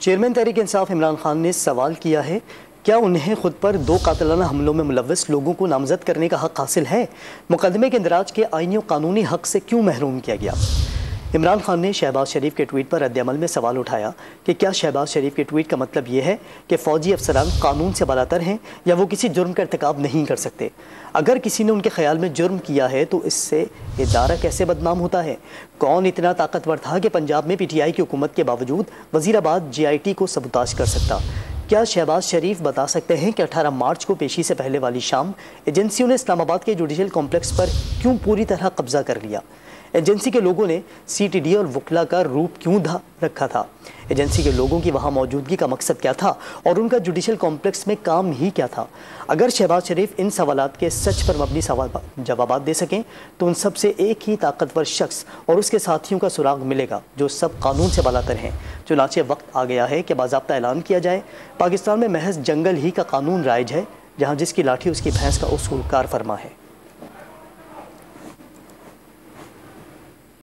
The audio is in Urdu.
چیئرمین تحریک انصاف عمران خان نے سوال کیا ہے، کیا انہیں خود پر 2 قاتلانہ حملوں میں ملوث لوگوں کو نامزد کرنے کا حق حاصل ہے؟ مقدمے کے اندراج کے آئینی و قانونی حق سے کیوں محروم کیا گیا؟ عمران خان نے شہباز شریف کے ٹویٹ پر رد عمل میں سوال اٹھایا کہ کیا شہباز شریف کے ٹویٹ کا مطلب یہ ہے کہ فوجی افسران قانون سے بالاتر ہیں یا وہ کسی جرم کا ارتکاب نہیں کر سکتے؟ اگر کسی نے ان کے خیال میں جرم کیا ہے تو اس سے ادارہ کیسے بدنام ہوتا ہے؟ کون اتنا طاقتور تھا کہ پنجاب میں پی ٹی آئی کی حکومت کے باوجود وزیر آباد جے آئی ٹی کو سبوتاژ کر سکتا؟ کیا شہباز شریف بتا سکتے ہیں کہ 18 مارچ کو پیشی سے پہلے والی شام ایجنسیوں نے اسلام آباد کے جوڈیشل کمپلیکس پر کیوں پوری طرح قبضہ کر لیا؟ ایجنسی کے لوگوں نے سی ٹی ڈی اور وکلا کا روپ کیوں رکھا تھا؟ ایجنسی کے لوگوں کی وہاں موجودگی کا مقصد کیا تھا اور ان کا جوڈیشل کمپلیکس میں کام ہی کیا تھا؟ اگر شہباز شریف ان سوالات کے سچ پر مبنی جوابات دے سکیں تو ان سب سے ایک ہی طاقتور شخص اور اس کے ساتھیوں کا سراغ ملے گا جو سب قانون سے بالاتر ہیں۔ چنانچہ وقت آ گیا ہے کہ باضابطہ اعلان کیا جائے، پاکستان میں محض جنگل ہی کا قانون رائج ہے، جہاں جس کی لاٹھی اس کی بھینس کا اصول کار فرما ہے۔